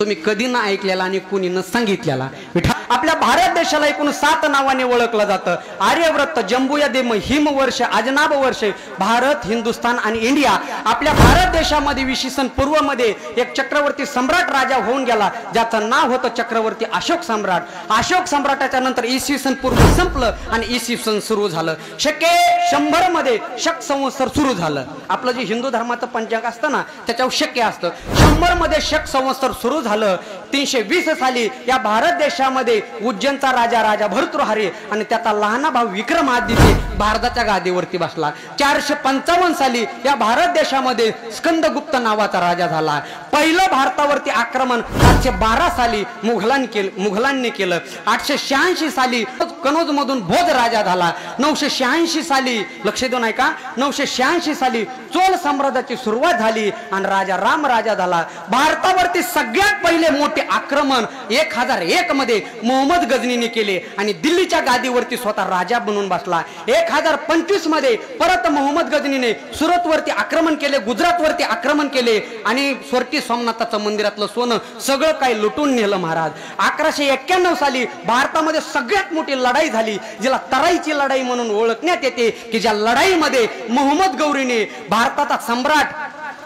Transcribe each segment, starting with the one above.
तुम्ही कधी ना ऐकलेला आणि कुणी न सांगितलेला। आपल्या भारत देशाला एकूण 7 नावाने ओळखलं जातं। आर्यव्रत, जंबूयादेम, हिमवर्ष, अजनाब वर्ष, भारत, हिंदुस्थान आणि इंडिया। आपल्या भारत देशामध्ये विशीसन पूर्व मध्ये एक चक्रवर्ती सम्राट राजा होऊन गेला, ज्याचं नाव होतं चक्रवर्ती अशोक सम्राट। अशोक सम्राटाच्या नंतर इसवी सन पूर्व संपलं आणि इसवी सन सुरू झालं। शके 100 मध्ये शक संवत्सर सुरू झालं। आपलं जे हिंदू धर्माचं पंचांग असतं ना, त्याच्यावर शके असतं। 100 मध्ये शक संवत्सर सुरू झालं। 320 साली या भारत देशामध्ये उज्जैनचा राजा भर्तृहरी आणि त्याचा लहाना भाऊ विक्रमादित्य भारताच्या गादीवरती बसला। 455 साली या भारत देशामध्ये स्कंदगुप्त नावाचा राजा झाला। पहिलं भारतावरती आक्रमण 812 साली मुघलांनी केलं। 886 साली कनौज मधून भोज राजा झाला। 986 साली लक्ष देऊन ऐका, 986 साली चोल साम्राज्याची सुरुवात झाली आणि राजा राम राजा झाला। भारतावरती सगळ्यात पहिले मोठे आक्रमण 1001 मध्ये मोहम्मद गजनीने केले आणि दिल्लीच्या गादीवरती स्वतः राजा बनून बसला। 1025 मध्ये परत मोहम्मद गजनीने सुरतवरती आक्रमण केले, गुजरातवरती आक्रमण केले आणि स्वरटी सोमनाथाचं मंदिरातलं सोनं सगळं काही लुटून नेलं महाराज। 1191 साली भारतामध्ये सगळ्यात मोठी लढाई झाली, जिला तराईची लढाई म्हणून ओळखण्यात येते, की ज्या लढाईमध्ये मोहम्मद गौरीने भारताचा सम्राट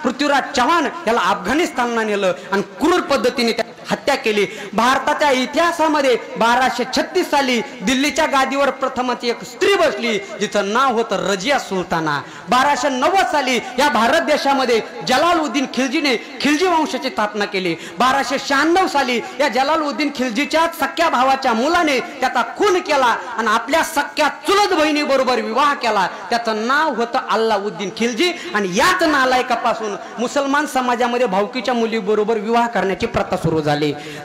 पृथ्वीराज चव्हाण याला अफगाणिस्तानला नेलं आणि क्रूर पद्धतीने हत्या केली। भारताच्या इतिहासामध्ये 1236 साली दिल्लीच्या गादीवर प्रथमच एक स्त्री बसली, जिचं नाव होतं रजिया सुलताना। 1290 साली या भारत देशामध्ये जलालुद्दीन खिलजीने खिलजी वंशाची स्थापना केली। 1296 साली या जलालुद्दीन खिलजीच्या सख्या भावाच्या मुलाने त्याचा खून केला आणि आपल्या सख्या चुलत बहिणी बरोबर विवाह केला। त्याचं नाव होतं अल्लाउद्दीन खिलजी आणि याच नालायकापासून मुसलमान समाजामध्ये भावकीच्या मुलीबरोबर विवाह करण्याची प्रथा सुरू झाली।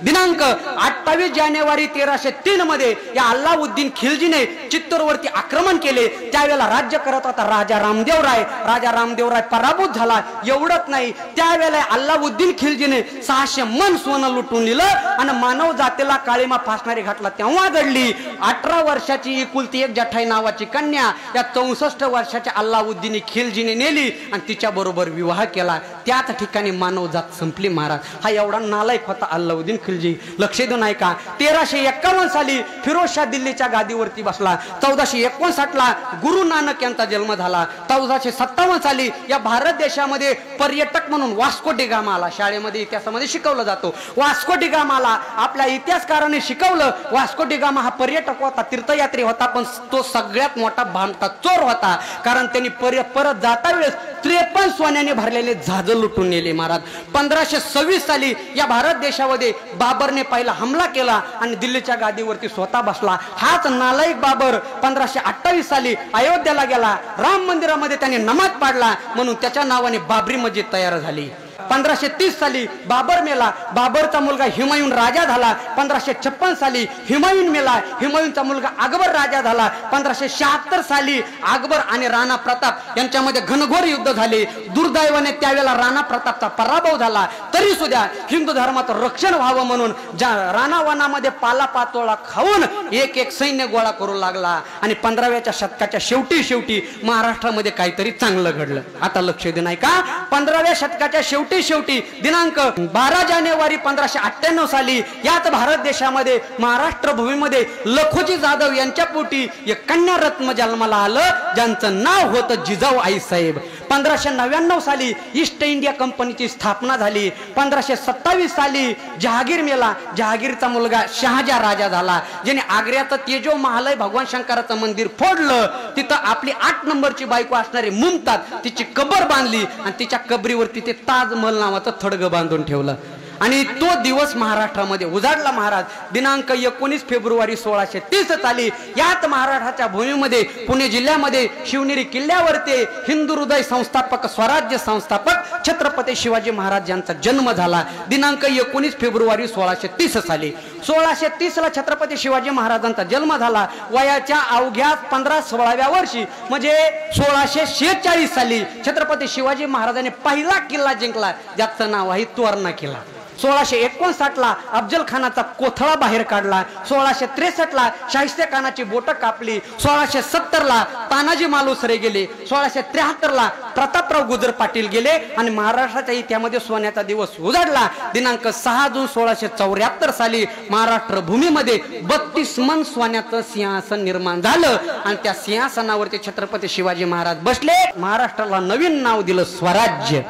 दिनांक 28 जानेवारी 1303 मध्ये या अल्लाउद्दीन खिलजीने चित्तूरवरती आक्रमण केले। त्यावेळेला राज्य करत होता राजा रामदेव राय पराभूत झाला। एवढंच नाही, त्यावेळेला अल्लाउद्दीन खिलजीने 600 मन सोनं लुटून दिलं आणि मानव जातीला काळीमा फासणारी घटना तेव्हा घडली। 18 वर्षाची एकुलती एक जठाई नावाची कन्या या 64 वर्षाच्या अल्लाउद्दीन खिलजीने नेली आणि तिच्या बरोबर विवाह केला। त्याच ठिकाणी मानव जात संपली महाराज। हा एवढा नालायक होता अल्लाउद्दीन खिलजी। लक्ष देऊन ऐका, 1351 साली फिरोजशाह दिल्लीच्या गादीवरती बसला। 1459 ला गुरु नानक यांचा जन्म झाला। 1457 साली या भारत देशामध्ये पर्यटक म्हणून वास्को डी गामा आला। शाळेमध्ये इतिहासामध्ये शिकवलं जातो, वास्को डी गामा आला। आपल्या इतिहासकारांनी शिकवलं, वास्को डी गामा हा पर्यटक होता, तीर्थयात्री होता, पण तो सगळ्यात मोठा भामटा चोर होता, कारण त्यांनी परत जाता वेळेस 53 सोन्याने भरलेले जहाज लुटून नेले महाराज। 1526 साली या भारत देशामध्ये बाबरने पहिला हमला केला आणि दिल्लीच्या गादीवरती स्वतः बसला। हाच नालायक बाबर 1528 साली अयोध्येला गेला, राम मंदिरामध्ये त्याने नमाज पाडला, म्हणून त्याच्या नावाने बाबरी मस्जिद तयार झाली। 1530 साली बाबर मेला, बाबरचा मुलगा हुमायून राजा झाला। 1556 साली हुमायून मेला, हुमायूनचा मुलगा अकबर राजा झाला। 1576 साली अकबर आणि राणा प्रताप यांच्यामध्ये घनघोर युद्ध झाले। दुर्दैवाने त्यावेळेला राणा प्रतापचा पराभव झाला। तरी सुद्धा हिंदू धर्माचं रक्षण व्हावं म्हणून राणा वनामध्ये पालापाचोळा खाऊन एक सैन्य गोळा करू लागला आणि 15व्या शतकाच्या शेवटी महाराष्ट्रामध्ये काहीतरी चांगलं घडलं। आता लक्ष दे नाही का, 15व्या शतकाच्या शेवटी दिनांक 12 जानेवारी 1598 साली याच भारत देशामध्ये महाराष्ट्र भूमीमध्ये लखोजी जाधव यांच्या पोटी एक कन्या रत्न जन्माला आलं, ज्यांचं नाव होतं जिजाऊ आईसाहेब। 1599 साली ईस्ट इंडिया कंपनीची स्थापना झाली। 1527 साली जहागीर मेला, जहागीरचा मुलगा शहाजहा राजा झाला, ज्याने आग्र्याचं तेजो महालय भगवान शंकराचं मंदिर फोडलं। तिथं आपली 8 नंबरची बायको असणारी मुमताज तिची कबर बांधली आणि तिच्या कबरीवरती ते ताजमहल नावाचं थडगं बांधून ठेवलं आणि तो दिवस महाराष्ट्रामध्ये उजाडला महाराज। दिनांक 19 फेब्रुवारी 1630 साली याच महाराष्ट्राच्या भूमीमध्ये पुणे जिल्ह्यामध्ये शिवनेरी किल्ल्यावरती हिंदू हृदय संस्थापक स्वराज्य संस्थापक छत्रपती शिवाजी महाराज यांचा जन्म झाला। दिनांक 19 फेब्रुवारी 1630 साली 1630 ला छत्रपती शिवाजी महाराजांचा जन्म झाला। वयाच्या अवघ्या 15-16व्या वर्षी म्हणजे 1646 साली छत्रपती शिवाजी महाराजांनी पहिला किल्ला जिंकला, ज्याचं नाव आहे तोरणा किल्ला। 1659 ला अफजल खानाचा कोथळा बाहेर काढला, 1663 ला शाहिस्ते खानाची बोट कापली, 1670 ला तानाजी मालुसरे गेले, 1673 ला प्रतापराव गुजर पाटील गेले आणि महाराष्ट्राच्या इतिहासामध्ये सोन्याचा दिवस उजाडला. दिनांक 6 जून 1674 साली महाराष्ट्र भूमीमध्ये 32 मन सोन्याचं सिंहासन निर्माण झालं आणि त्या सिंहासनावरती छत्रपती शिवाजी महाराज बसले. महाराष्ट्राला नवीन नाव दिलं स्वराज्य.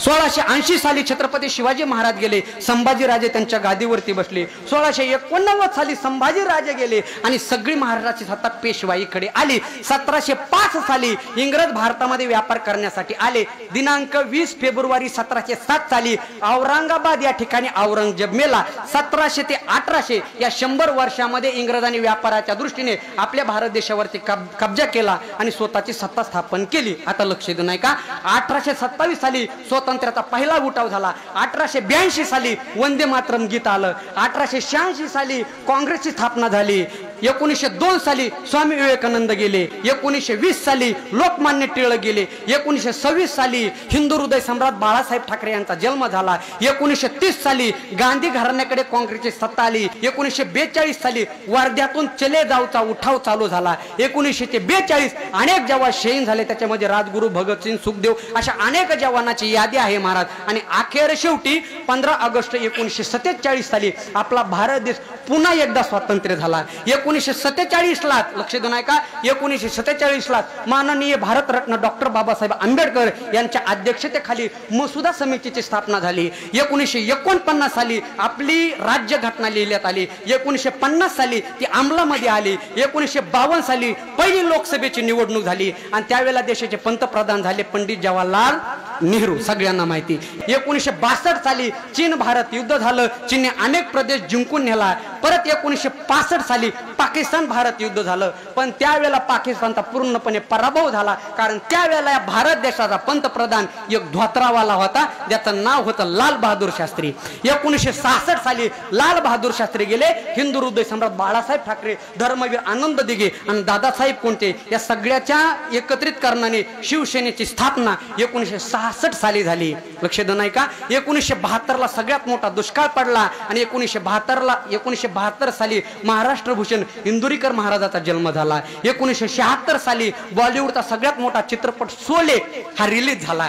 1680 साली छत्रपती शिवाजी महाराज गेले, संभाजीराजे त्यांच्या गादीवरती बसले. 1689 साली संभाजीराजे गेले आणि सगळी महाराष्ट्राची सत्ता पेशवाईकडे आली. 1705 साली इंग्रज भारतामध्ये व्यापार करण्यासाठी आले. दिनांक 20 फेब्रुवारी 1707 साली औरंगाबाद या ठिकाणी औरंगजेब मेला. 1700 ते 1800 या 100 वर्षामध्ये इंग्रजांनी व्यापाराच्या दृष्टीने आपल्या भारत देशावरती कब्जा केला आणि स्वतःची सत्ता स्थापन केली. आता लक्ष देऊ नये का, 1827 साली स्वातंत्र्याचा पहिला उठाव झाला. 1882 साली वंदे मातरम गीत आलं. 1886 साली काँग्रेसची स्थापना झाली. 1902 साली स्वामी विवेकानंद गेले. 1920 साली लोकमान्य टिळक गेले. 1926 साली हिंदू हृदय सम्राट बाळासाहेब ठाकरे यांचा जन्म झाला. 1930 साली गांधी घराण्याकडे काँग्रेसची सत्ता आली. 1942 साली वर्ध्यातून चले जाऊचा उठाव चालू झाला. 1942 अनेक जवान शहीद झाले, त्याच्यामध्ये राजगुरू भगतसिंग, सुखदेव अशा अनेक जवानाची यादी आहे महाराज. आणि अखेर शेवटी 15 ऑगस्ट 1947 साली आपला भारत देश पुन्हा एकदा स्वातंत्र्य झाला. 1947 ला लक्ष देऊ नये का, 1947 ला माननीय भारतरत्न डॉक्टर बाबासाहेब आंबेडकर यांच्या अध्यक्षतेखाली मसुदा समितीची स्थापना झाली. 1949 साली आपली राज्य घटना लिहिण्यात आली. 1950 साली ती अंमलामध्ये आली. 1952 साली पहिली लोकसभेची निवडणूक झाली आणि त्यावेळेला देशाचे पंतप्रधान झाले पंडित जवाहरलाल नेहरू, सगळ्यांना माहिती. 1962 साली चीन भारत युद्ध झालं. चीनने अनेक प्रदेश जिंकून नेला. परत 1965 साली पाकिस्तान भारत युद्ध झालं, पण त्यावेळेला पाकिस्तानचा पूर्णपणे पराभव झाला, कारण त्यावेळेला या भारत देशाचा पंतप्रधान एक धोत्रावाला होता, ज्याचं नाव होतं लाल बहादूर शास्त्री. 1966 साली लाल बहादूर शास्त्री गेले. हिंदू हृदय सम्राट बाळासाहेब ठाकरे, धर्मवीर आनंद दिघे आणि दादासाहेब कोंटे या सगळ्याच्या एकत्रित करण्याने शिवसेनेची स्थापना 1966 साली झाली. लक्ष देऊ नये का, 1972 ला सगळ्यात मोठा दुष्काळ पडला आणि 1972 साली महाराष्ट्र भूषण इंदुरीकर महाराजाचा जन्म झाला. 1976 साली बॉलिवूडचा सगळ्यात मोठा चित्रपट शोले हा रिलीज झाला.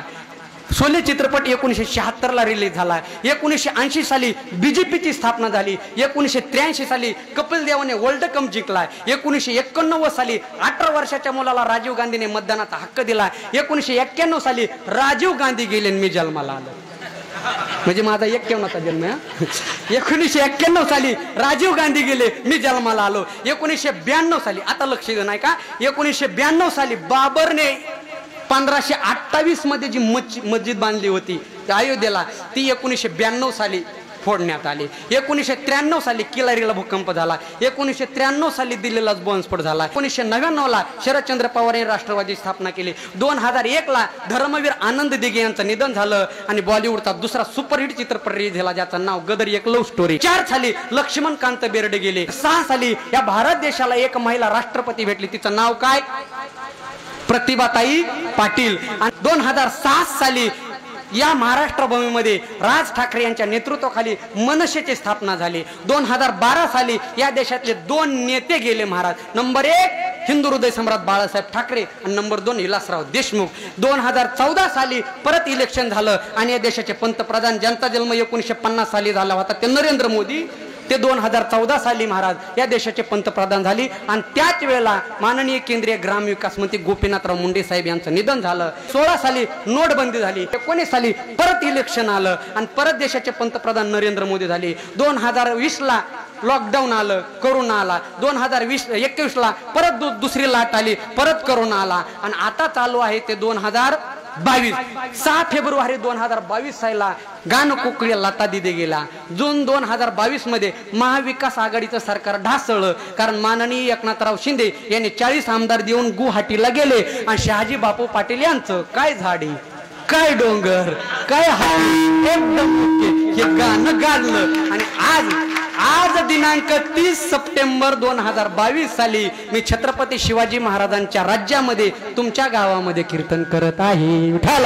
शोले चित्रपट 1976 ला रिलीज झाला. 1980 साली बीजेपीची स्थापना झाली. 1983 साली कपिल देवाने वर्ल्ड कप जिंकला. 1989 साली 18 वर्षाच्या मुलाला राजीव गांधीने मतदानाचा हक्क दिला. 1991 साली राजीव गांधी गेले मी जन्माला आलो, म्हणजे माझा 91चा जन्म आहे. 1991 साली राजीव गांधी गेले मी जन्माला आलो. 1992 साली आता लक्ष देऊ नये का, 1992 साली बाबरने 1528 मध्ये जी मस्जिद बांधली होती अयोध्येला, ती 1992 साली फोडण्यात आली. 1993 साली किल्लारीला भूकंप झाला. 1993 साली दिल्लीला बॉम्बस्फोट झाला. 1999 ला शरदचंद्र पवार यांनी राष्ट्रवादी स्थापना केली. 2001 ला धर्मवीर आनंद दिघे यांचं निधन झालं आणि बॉलिवूडचा दुसरा सुपरहिट चित्रपट रिलीज झाला, ज्याचं नाव गदर एक लव्ह स्टोरी. 4 साली लक्ष्मणकांत बेर्डे गेले. 6 साली या भारत देशाला एक महिला राष्ट्रपती भेटली, तिचं नाव काय, प्रतिभाताई पाटील. आणि 2007 साली या महाराष्ट्र भूमीमध्ये राज ठाकरे यांच्या नेतृत्वाखाली मनसेची स्थापना झाली. 2012 साली या देशातले 2 नेते गेले महाराज. नंबर 1 हिंदू हृदय सम्राट बाळासाहेब ठाकरे आणि नंबर 2 विलासराव देशमुख. 2014 साली परत इलेक्शन झालं आणि या देशाचे पंतप्रधान, ज्यांचा जन्म 1950 साली झाला होता, ते नरेंद्र मोदी, ते 2014 साली महाराज या देशाचे पंतप्रधान झाले. आणि त्याच वेळेला माननीय केंद्रीय ग्रामविकास मंत्री गोपीनाथराव मुंडे साहेब यांचं निधन झालं. 16 साली नोटबंदी झाली. 19 साली परत इलेक्शन आलं आणि परत देशाचे पंतप्रधान नरेंद्र मोदी झाले. 2020 ला लॉकडाऊन आलं, करोना आला. 2021 ला परत दुसरी लाट आली, परत करोना आला आणि आता चालू आहे ते 2022. 6 फेब्रुवारी 2022 साली गाणं कोकळी लता दिदे गेला. जून 2022 मध्ये महाविकास आघाडीचं सरकार ढासळलं, कारण माननीय एकनाथराव शिंदे यांनी 40 आमदार देऊन गुवाहाटीला गेले आणि शहाजी बापू पाटील यांचं काय झाडी, काय डोंगर, काय हे गाणं गाजलं. आणि आज दिनांक 30 सप्टेंबर 2022 साली मी छत्रपती शिवाजी महाराजांच्या राज्यामध्ये तुमच्या गावामध्ये कीर्तन करत आहे. विठ्ठल.